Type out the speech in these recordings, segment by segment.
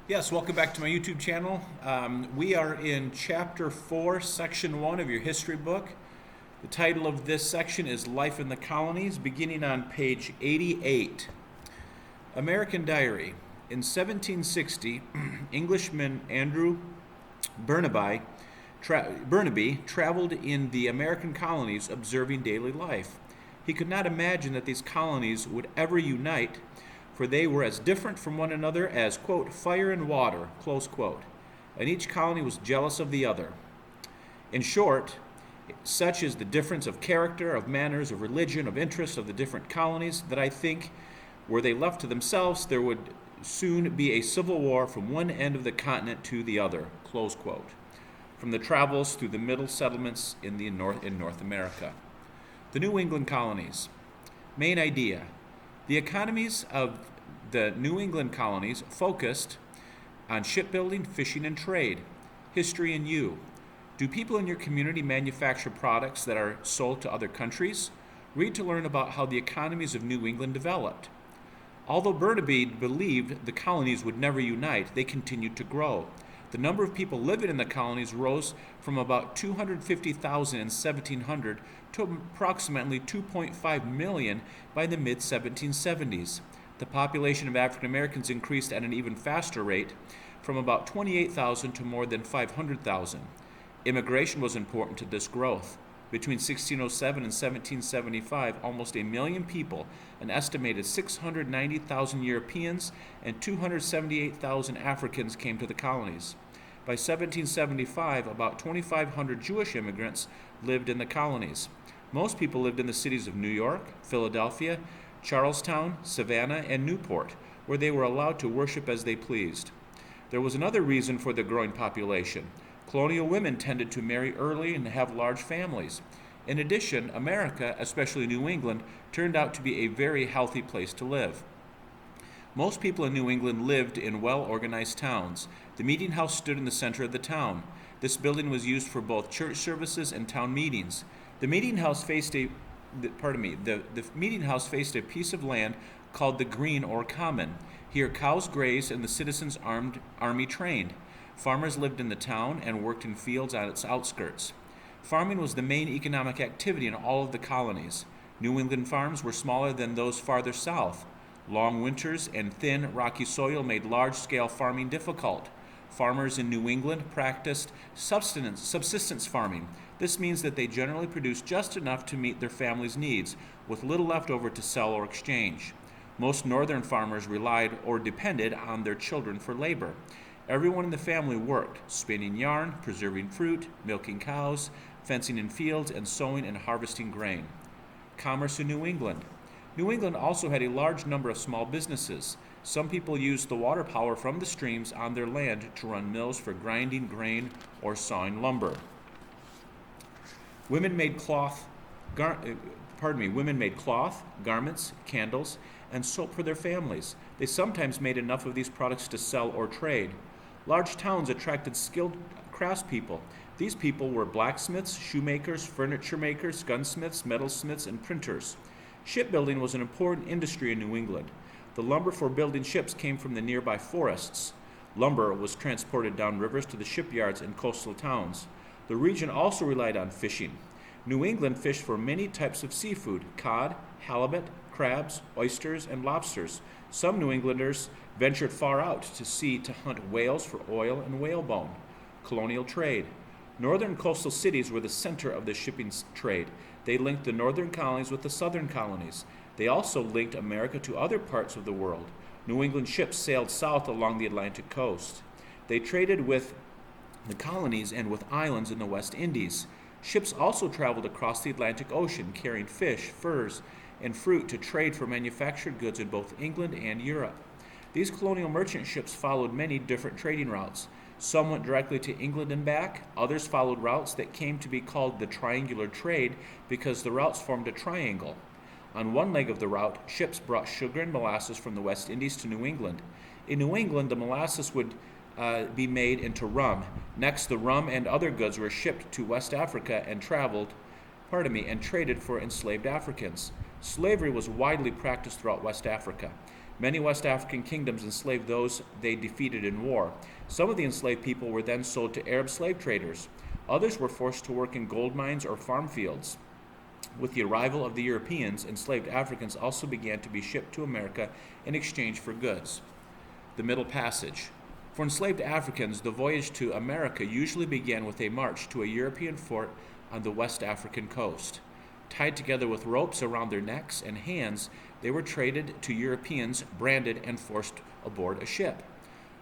Yes, welcome back to my YouTube channel. We are in Chapter 4, Section 1 of your history book. The title of this section is Life in the Colonies, beginning on page 88. American Diary. In 1760, Englishman Andrew Burnaby traveled in the American colonies observing daily life. He could not imagine that these colonies would ever unite, for they were as different from one another as, quote, fire and water, close quote, and each colony was jealous of the other. In short, such is the difference of character, of manners, of religion, of interest of the different colonies, that I think, were they left to themselves, there would soon be a civil war from one end of the continent to the other, close quote, from the travels through the middle settlements in North America. The New England colonies. Main idea. The economies of the New England colonies focused on shipbuilding, fishing, and trade. History and you. Do people in your community manufacture products that are sold to other countries? Read to learn about how the economies of New England developed. Although Burnaby believed the colonies would never unite, they continued to grow. The number of people living in the colonies rose from about 250,000 in 1700 to approximately 2.5 million by the mid-1770s. The population of African Americans increased at an even faster rate, from about 28,000 to more than 500,000. Immigration was important to this growth. Between 1607 and 1775, almost a million people, an estimated 690,000 Europeans and 278,000 Africans came to the colonies. By 1775, about 2,500 Jewish immigrants lived in the colonies. Most people lived in the cities of New York, Philadelphia, Charlestown, Savannah, and Newport, where they were allowed to worship as they pleased. There was another reason for the growing population. Colonial women tended to marry early and have large families. In addition, America, especially New England, turned out to be a very healthy place to live. Most people in New England lived in well-organized towns. The meeting house stood in the center of the town. This building was used for both church services and town meetings. The meeting house faced a piece of land called the Green or Common. Here cows grazed and the citizens' army trained. Farmers lived in the town and worked in fields on its outskirts. Farming was the main economic activity in all of the colonies. New England farms were smaller than those farther south. Long winters and thin, rocky soil made large-scale farming difficult. Farmers in New England practiced subsistence farming. This means that they generally produced just enough to meet their family's needs, with little left over to sell or exchange. Most northern farmers relied or depended on their children for labor. Everyone in the family worked, spinning yarn, preserving fruit, milking cows, fencing in fields, and sowing and harvesting grain. Commerce in New England. New England also had a large number of small businesses. Some people used the water power from the streams on their land to run mills for grinding grain or sawing lumber. Women made cloth, garments, candles, and soap for their families. They sometimes made enough of these products to sell or trade. Large towns attracted skilled craftspeople. These people were blacksmiths, shoemakers, furniture makers, gunsmiths, metalsmiths, and printers. Shipbuilding was an important industry in New England. The lumber for building ships came from the nearby forests. Lumber was transported down rivers to the shipyards in coastal towns. The region also relied on fishing. New England fished for many types of seafood: cod, halibut, crabs, oysters, and lobsters. Some New Englanders ventured far out to sea to hunt whales for oil and whalebone. Colonial trade. Northern coastal cities were the center of the shipping trade. They linked the northern colonies with the southern colonies. They also linked America to other parts of the world. New England ships sailed south along the Atlantic coast. They traded with the colonies and with islands in the West Indies. Ships also traveled across the Atlantic Ocean, carrying fish, furs, and fruit to trade for manufactured goods in both England and Europe. These colonial merchant ships followed many different trading routes. Some went directly to England and back. Others followed routes that came to be called the triangular trade because the routes formed a triangle. On one leg of the route, ships brought sugar and molasses from the West Indies to New England. In New England, the molasses would be made into rum. Next, the rum and other goods were shipped to West Africa and traded for enslaved Africans. Slavery was widely practiced throughout West Africa. Many West African kingdoms enslaved those they defeated in war. Some of the enslaved people were then sold to Arab slave traders. Others were forced to work in gold mines or farm fields. With the arrival of the Europeans, enslaved Africans also began to be shipped to America in exchange for goods. The Middle Passage. For enslaved Africans, the voyage to America usually began with a march to a European fort on the West African coast. Tied together with ropes around their necks and hands, they were traded to Europeans, branded, and forced aboard a ship.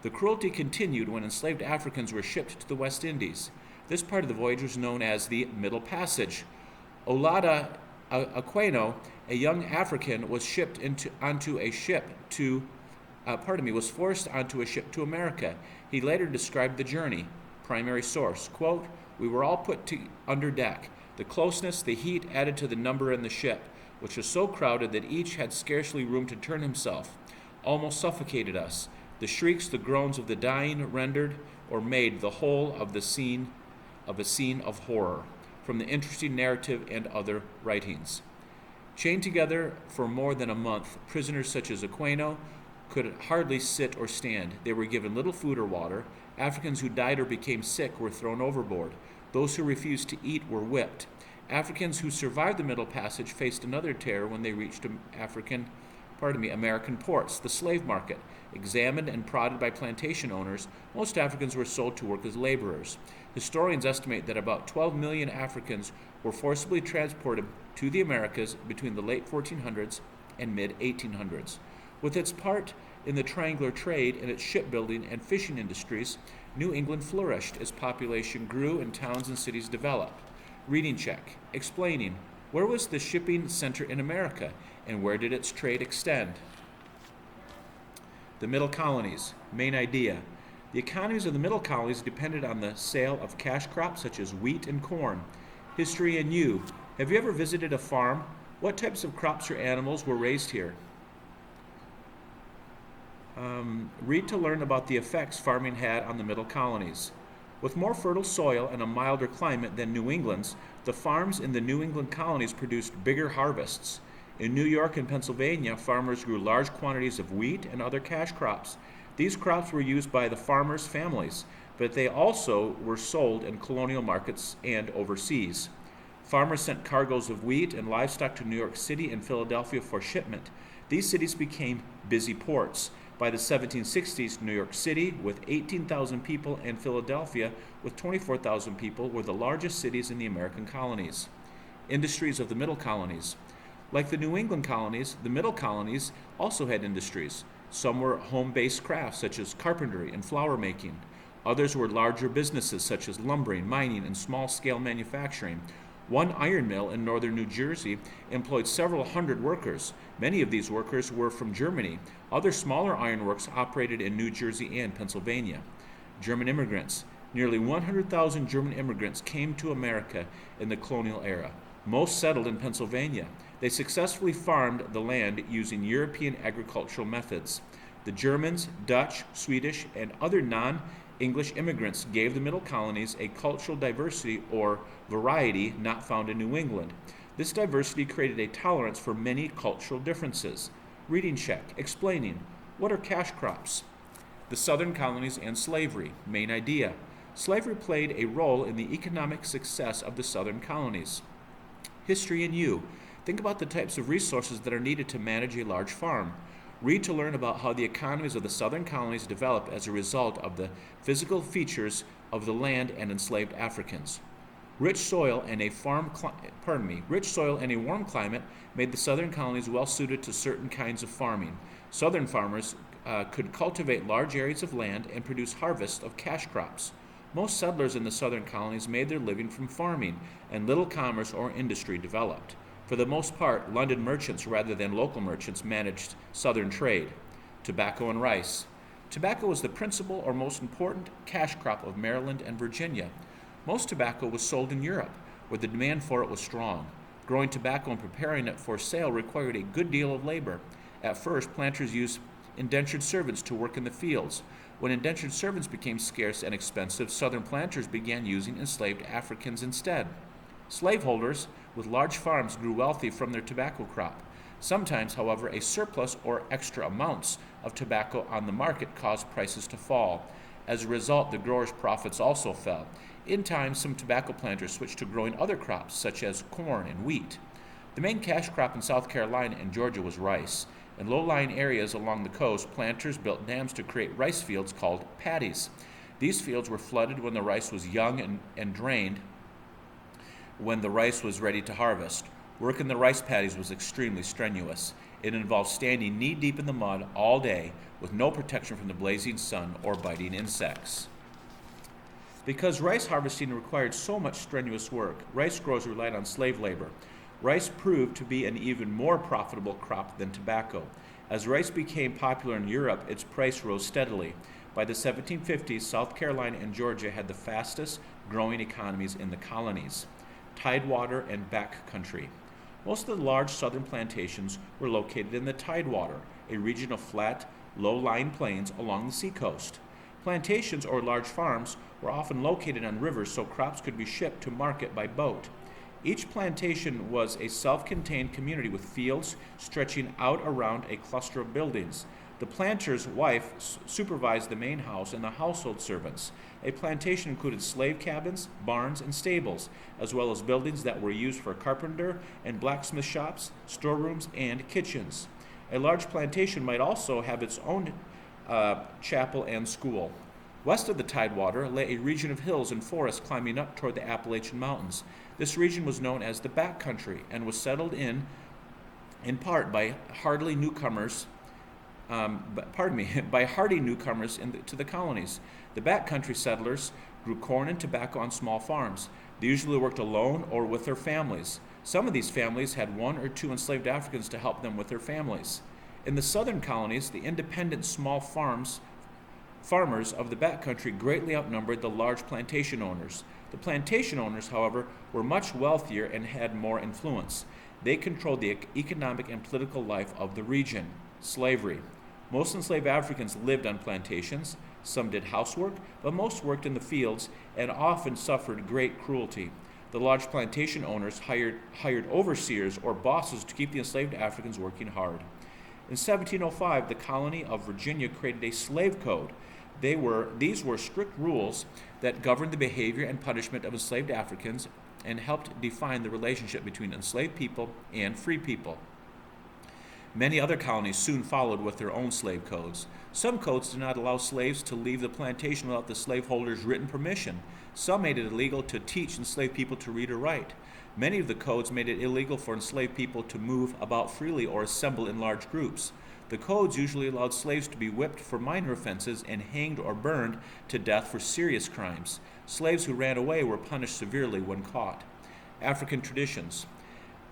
The cruelty continued when enslaved Africans were shipped to the West Indies. This part of the voyage was known as the Middle Passage. Olaudah Aquino, a young African, was forced onto a ship to America. He later described the journey. Primary source, quote, "We were all put under deck. The closeness, the heat added to the number in the ship, which was so crowded that each had scarcely room to turn himself, almost suffocated us. The shrieks, the groans of the dying rendered or made the whole of a scene of horror." From the interesting narrative and other writings. Chained together for more than a month, prisoners such as Aquino could hardly sit or stand. They were given little food or water. Africans who died or became sick were thrown overboard. Those who refused to eat were whipped. Africans who survived the Middle Passage faced another terror when they reached American ports, the slave market. Examined and prodded by plantation owners, most Africans were sold to work as laborers. Historians estimate that about 12 million Africans were forcibly transported to the Americas between the late 1400s and mid-1800s. With its part in the triangular trade and its shipbuilding and fishing industries, New England flourished as population grew and towns and cities developed. Reading check. Explaining, where was the shipping center in America, and where did its trade extend? The Middle Colonies. Main idea. The economies of the Middle Colonies depended on the sale of cash crops such as wheat and corn. History and you. Have you ever visited a farm? What types of crops or animals were raised here? Read to learn about the effects farming had on the Middle Colonies. With more fertile soil and a milder climate than New England's, the farms in the New England colonies produced bigger harvests. In New York and Pennsylvania, farmers grew large quantities of wheat and other cash crops. These crops were used by the farmers' families, but they also were sold in colonial markets and overseas. Farmers sent cargoes of wheat and livestock to New York City and Philadelphia for shipment. These cities became busy ports. By the 1760s, New York City, with 18,000 people, and Philadelphia, with 24,000 people, were the largest cities in the American colonies. Industries of the Middle Colonies. Like the New England colonies, the Middle Colonies also had industries. Some were home-based crafts, such as carpentry and flower making. Others were larger businesses, such as lumbering, mining, and small-scale manufacturing. One iron mill in northern New Jersey employed several hundred workers. Many of these workers were from Germany. Other smaller ironworks operated in New Jersey and Pennsylvania. German immigrants. Nearly 100,000 German immigrants came to America in the colonial era. Most settled in Pennsylvania. They successfully farmed the land using European agricultural methods. The Germans, Dutch, Swedish, and other non-English immigrants gave the Middle Colonies a cultural diversity or variety not found in New England. This diversity created a tolerance for many cultural differences. Reading check. Explaining, what are cash crops? The Southern colonies and slavery. Main idea. Slavery played a role in the economic success of the Southern colonies. History and you. Think about the types of resources that are needed to manage a large farm. Read to learn about how the economies of the Southern colonies developed as a result of the physical features of the land and enslaved Africans. Rich soil and a warm climate made the Southern colonies well suited to certain kinds of farming. Southern farmers could cultivate large areas of land and produce harvests of cash crops. Most settlers in the Southern colonies made their living from farming, and little commerce or industry developed. For the most part, London merchants rather than local merchants managed Southern trade. Tobacco and rice. Tobacco was the principal or most important cash crop of Maryland and Virginia. Most tobacco was sold in Europe, where the demand for it was strong. Growing tobacco and preparing it for sale required a good deal of labor. At first, planters used indentured servants to work in the fields. When indentured servants became scarce and expensive, Southern planters began using enslaved Africans instead. Slaveholders with large farms grew wealthy from their tobacco crop. Sometimes, however, a surplus or extra amounts of tobacco on the market caused prices to fall. As a result, the growers' profits also fell. In time, some tobacco planters switched to growing other crops, such as corn and wheat. The main cash crop in South Carolina and Georgia was rice. In low-lying areas along the coast, planters built dams to create rice fields called paddies. These fields were flooded when the rice was young and drained when the rice was ready to harvest. Work in the rice paddies was extremely strenuous. It involved standing knee-deep in the mud all day with no protection from the blazing sun or biting insects. Because rice harvesting required so much strenuous work, rice growers relied on slave labor. Rice proved to be an even more profitable crop than tobacco. As rice became popular in Europe, its price rose steadily. By the 1750s, South Carolina and Georgia had the fastest growing economies in the colonies, Tidewater and back country. Most of the large southern plantations were located in the Tidewater, a region of flat, low-lying plains along the seacoast. Plantations or large farms were often located on rivers so crops could be shipped to market by boat. Each plantation was a self-contained community with fields stretching out around a cluster of buildings. The planter's wife supervised the main house and the household servants. A plantation included slave cabins, barns, and stables, as well as buildings that were used for carpenter and blacksmith shops, storerooms, and kitchens. A large plantation might also have its own chapel and school. West of the Tidewater lay a region of hills and forests climbing up toward the Appalachian Mountains. This region was known as the back country and was settled in part by hardy newcomers to the colonies. The backcountry settlers grew corn and tobacco on small farms. They usually worked alone or with their families. Some of these families had one or two enslaved Africans to help them with their families. In the southern colonies, the independent small farmers of the backcountry greatly outnumbered the large plantation owners. The plantation owners, however, were much wealthier and had more influence. They controlled the economic and political life of the region. Slavery. Most enslaved Africans lived on plantations. Some did housework, but most worked in the fields and often suffered great cruelty. The large plantation owners hired overseers or bosses to keep the enslaved Africans working hard. In 1705, the colony of Virginia created a slave code. These were strict rules that governed the behavior and punishment of enslaved Africans and helped define the relationship between enslaved people and free people. Many other colonies soon followed with their own slave codes. Some codes did not allow slaves to leave the plantation without the slaveholder's written permission. Some made it illegal to teach enslaved people to read or write. Many of the codes made it illegal for enslaved people to move about freely or assemble in large groups. The codes usually allowed slaves to be whipped for minor offenses and hanged or burned to death for serious crimes. Slaves who ran away were punished severely when caught. African traditions.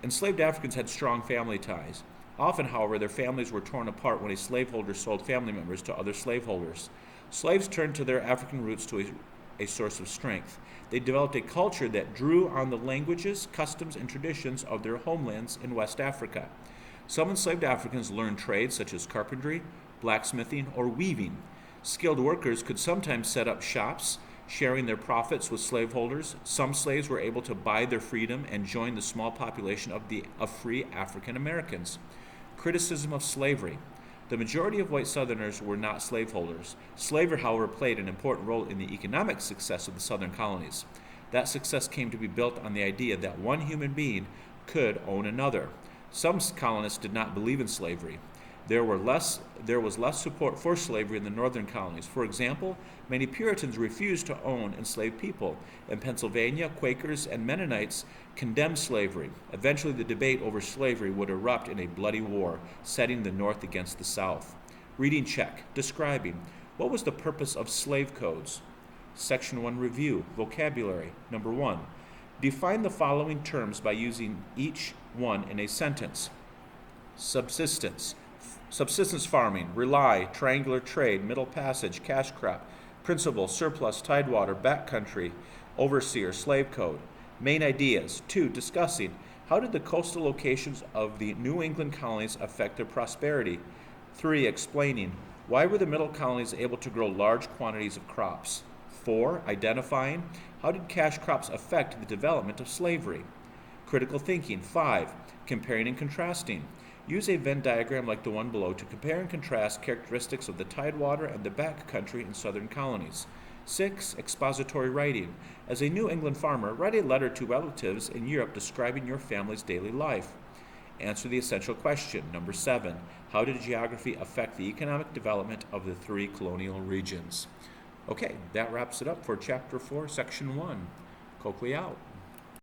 Enslaved Africans had strong family ties. Often, however, their families were torn apart when a slaveholder sold family members to other slaveholders. Slaves turned to their African roots to a source of strength. They developed a culture that drew on the languages, customs, and traditions of their homelands in West Africa. Some enslaved Africans learned trades such as carpentry, blacksmithing, or weaving. Skilled workers could sometimes set up shops, sharing their profits with slaveholders. Some slaves were able to buy their freedom and join the small population of free African Americans. Criticism of slavery. The majority of white Southerners were not slaveholders. Slavery, however, played an important role in the economic success of the Southern colonies. That success came to be built on the idea that one human being could own another. Some colonists did not believe in slavery. There was less support for slavery in the northern colonies. For example, many Puritans refused to own enslaved people. In Pennsylvania, Quakers and Mennonites condemned slavery. Eventually, the debate over slavery would erupt in a bloody war, setting the North against the South. Reading check. Describing. What was the purpose of slave codes? Section 1 Review. Vocabulary. Number 1. Define the following terms by using each one in a sentence. Subsistence farming, rely, triangular trade, middle passage, cash crop, principal, surplus, tidewater, backcountry, overseer, slave code. Main ideas. 2. Discussing. How did the coastal locations of the New England colonies affect their prosperity? 3. Explaining. Why were the middle colonies able to grow large quantities of crops? 4. Identifying. How did cash crops affect the development of slavery? Critical thinking. 5. Comparing and contrasting. Use a Venn diagram like the one below to compare and contrast characteristics of the Tidewater and the back country in southern colonies. 6. Expository writing. As a New England farmer, write a letter to relatives in Europe describing your family's daily life. Answer the essential question. Number 7. How did geography affect the economic development of the 3 colonial regions? Okay, that wraps it up for Chapter 4, Section 1. Coakley out.